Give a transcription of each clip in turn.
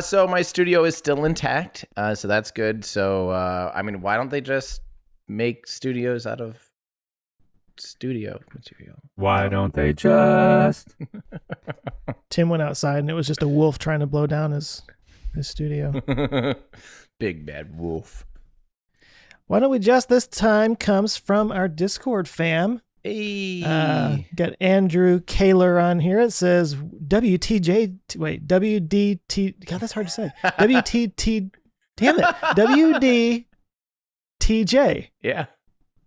So my studio is still intact, so that's good. So, I mean, why don't they just make studios out of studio material? Why don't they just? Tim went outside and it was just a wolf trying to blow down his studio. Big bad wolf. Why don't we just this time comes from our Discord fam. Hey. Got Andrew Kaler on here. It says WDT. God, that's hard to say. WTT. Damn it. WDTJ. Yeah.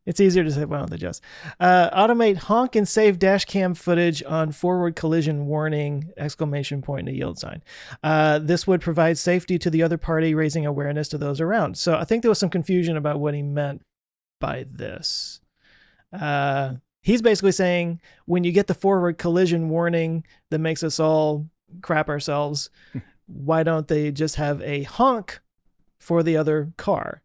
It's easier to say, why don't they just? Automate honk and save dash cam footage on forward collision warning, ! And a yield sign. This would provide safety to the other party, raising awareness to those around. So I think there was some confusion about what he meant by this. He's basically saying when you get the forward collision warning that makes us all crap ourselves, why don't they just have a honk for the other car?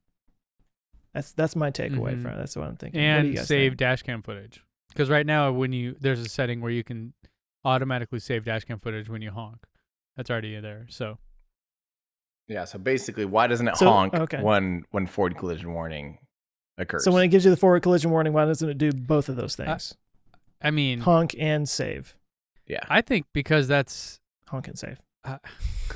That's my takeaway from it. That's what I'm thinking. What do you And guys save think? dash cam footage. Because right now, there's a setting where you can automatically save dash cam footage when you honk. That's already there. So Yeah. So basically, why doesn't it honk okay. when forward collision warning occurs? So when it gives you the forward collision warning, why doesn't it do both of those things? I mean, Honk and save. Yeah. I think because that's Honk and save.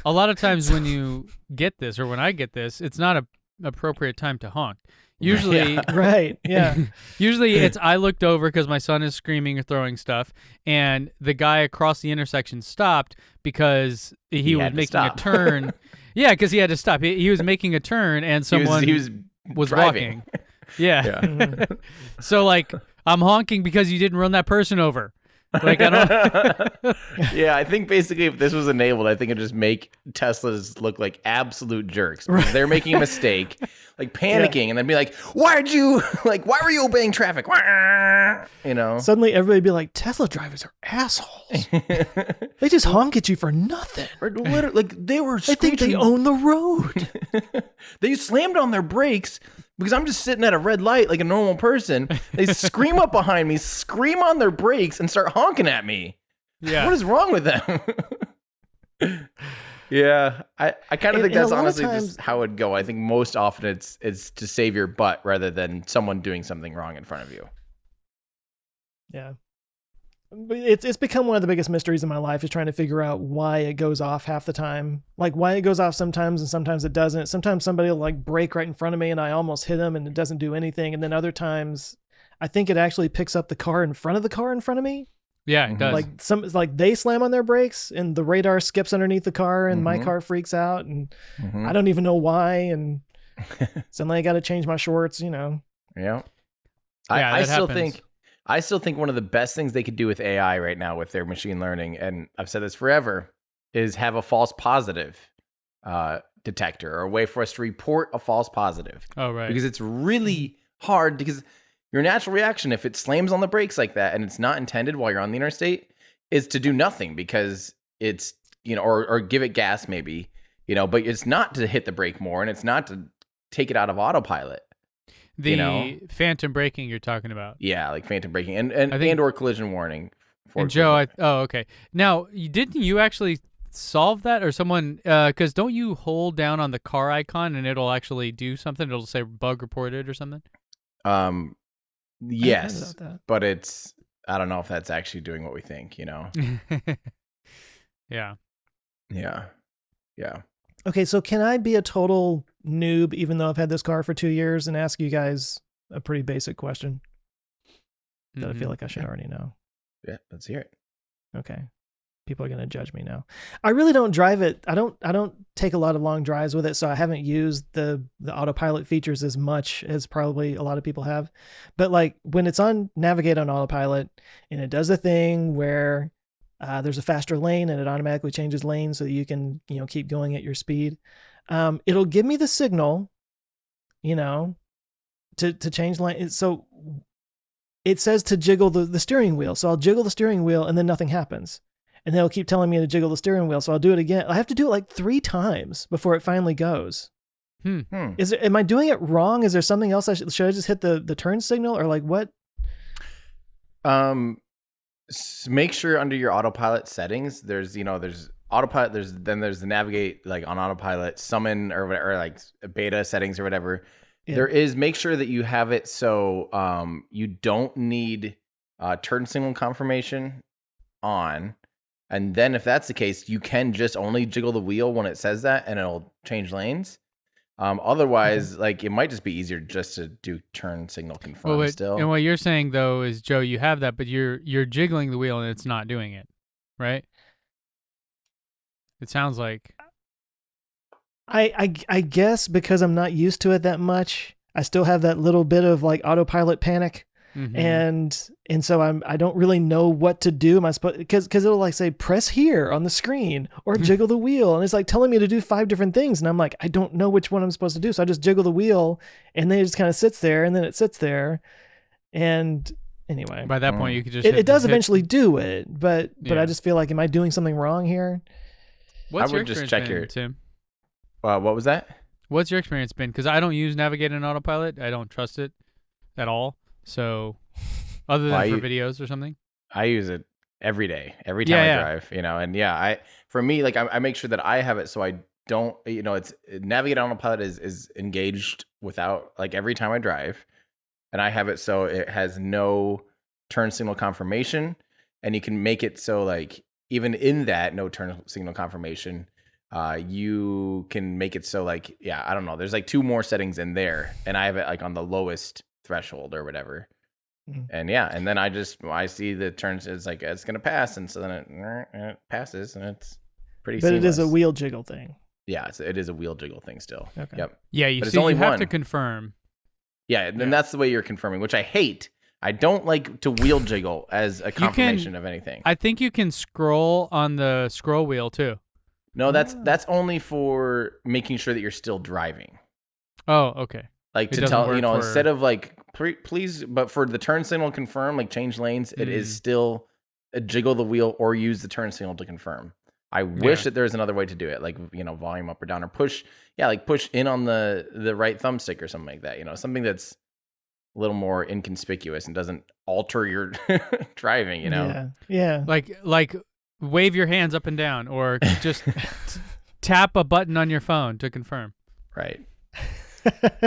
a lot of times when you get this, or when I get this, it's not a appropriate time to honk. Usually, Right. Yeah. usually it's I looked over because my son is screaming or throwing stuff, and the guy across the intersection stopped because he was had to making a stop. turn. Yeah, because he had to stop. He was making a turn, and someone he was walking. driving. Yeah. Yeah. So like I'm honking because you didn't run that person over. Like I don't. Yeah, I think basically if this was enabled, I think it'd just make Teslas look like absolute jerks. Because they're making a mistake, like panicking, and then be like, why were you obeying traffic? You know? Suddenly everybody would be like, Tesla drivers are assholes. They just honk at you for nothing. Or literally, like they were I think they screeching. own the road. They slammed on their brakes because I'm just sitting at a red light like a normal person. They scream up behind me, scream on their brakes, and start honking at me. Yeah. What is wrong with them? Yeah, I kind of think And a that's lot of honestly times- just how it'd go. I think most often it's to save your butt rather than someone doing something wrong in front of you. Yeah. But it's become one of the biggest mysteries in my life is trying to figure out why it goes off half the time. Like why it goes off sometimes and sometimes it doesn't. Sometimes somebody will like brake right in front of me and I almost hit them and it doesn't do anything. And then other times I think it actually picks up the car in front of the car in front of me. Yeah, it does. Like they slam on their brakes and the radar skips underneath the car and my car freaks out and I don't even know why. And suddenly I got to change my shorts, you know. Yeah. Yeah, I that still happens. think one of the best things they could do with AI right now with their machine learning, and I've said this forever, is have a false positive detector or a way for us to report a false positive. Oh, right. Because it's really hard because your natural reaction, if it slams on the brakes like that and it's not intended while you're on the interstate, is to do nothing because it's, you know, or give it gas maybe, you know, but it's not to hit the brake more and it's not to take it out of autopilot. The phantom braking you're talking about. Yeah, like phantom braking and I think- or collision warning. And Joe, okay. Now, didn't you actually solve that, or someone? Because don't you hold down on the car icon and it'll actually do something? It'll say bug reported or something. Yes, about that. but I don't know if that's actually doing what we think. You know. Yeah. Yeah. Okay, so can I be a total noob even though I've had this car for 2 years and ask you guys a pretty basic question that I feel like I should already know? Yeah. Let's hear it. Okay. People are going to judge me now. I really don't drive it. I don't take a lot of long drives with it, so I haven't used the autopilot features as much as probably a lot of people have. But like when it's on Navigate on autopilot and it does a thing where there's a faster lane and it automatically changes lanes so that you can, you know, keep going at your speed. It'll give me the signal, you know, to change lane. So it says to jiggle the steering wheel. So I'll jiggle the steering wheel and then nothing happens. And they'll keep telling me to jiggle the steering wheel. So I'll do it again. I have to do it like 3 times before it finally goes. Am I doing it wrong? Is there something else should I just hit the turn signal or like what? Make sure under your autopilot settings, there's autopilot. There's the navigate like on autopilot, summon or whatever, or like beta settings or whatever. Yeah. There is make sure that you have it so you don't need turn signal confirmation on. And then if that's the case, you can just only jiggle the wheel when it says that and it'll change lanes. Otherwise, like it might just be easier just to do turn signal confirm still. And what you're saying though is, Joe, you have that, but you're jiggling the wheel and it's not doing it, right? It sounds like. I guess because I'm not used to it that much, I still have that little bit of like autopilot panic. Mhm. And so I don't really know what to do. Am I supposed, because it'll like say press here on the screen or jiggle the wheel, and it's like telling me to do 5 different things, and I'm like, I don't know which one I'm supposed to do. So I just jiggle the wheel, and then it just kind of sits there, and then it sits there, and anyway, By that point, you could just. it does eventually do it, but Yeah. I just feel like, am I doing something wrong here? What's I your would just experience check been, your- Tim? What was that? What's your experience been? Because I don't use Navigate and Autopilot. I don't trust it at all. So, other than for videos or something. I use it every day, every time I Yeah. drive, and for me, like I make sure that I have it so I don't, it's navigate on autopilot is engaged without like every time I drive, and I have it so it has no turn signal confirmation, and you can make it so like even in that no turn signal confirmation, you can make it so like, I don't know, there's like 2 more settings in there, and I have it like on the lowest threshold or whatever. And and then I see the turns, it's like it's gonna pass, and so then it passes, and it's pretty. But seamless. it is a wheel jiggle thing. Yeah, it is a wheel jiggle thing still. Okay. Yep. Yeah, you But it's see, only you have to one. confirm. Yeah, and then that's the way you're confirming, which I hate. I don't like to wheel jiggle as a confirmation of anything. I think you can scroll on the scroll wheel too. No, that's only for making sure that you're still driving. Oh, okay. Like It to doesn't tell, work for- instead of like please, but for the turn signal confirm, like change lanes, it is still jiggle the wheel or use the turn signal to confirm. I wish that there was another way to do it, like volume up or down or push, like push in on the right thumbstick or something like that. Something that's a little more inconspicuous and doesn't alter your driving. Yeah. Like wave your hands up and down, or just tap a button on your phone to confirm. Right.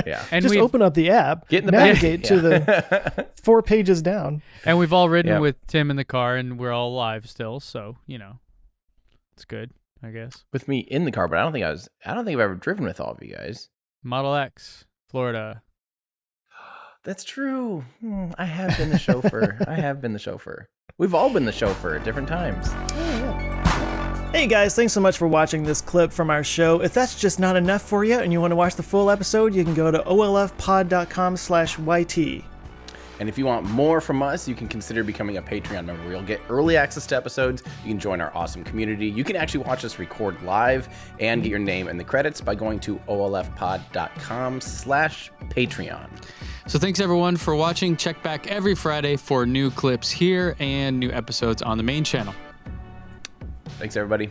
Yeah. And just open up the app, Get in the navigate to the 4 pages down. And we've all ridden Yep. with Tim in the car, and we're all alive still, so it's good, I guess. With me in the car, but I don't think I've ever driven with all of you guys. Model X, Florida. That's true. I have been the chauffeur. We've all been the chauffeur at different times. Hey guys, thanks so much for watching this clip from our show. If that's just not enough for you and you want to watch the full episode, you can go to olfpod.com/YT. And if you want more from us, you can consider becoming a Patreon member. You'll get early access to episodes. You can join our awesome community. You can actually watch us record live and get your name in the credits by going to olfpod.com/Patreon. So thanks everyone for watching. Check back every Friday for new clips here and new episodes on the main channel. Thanks, everybody.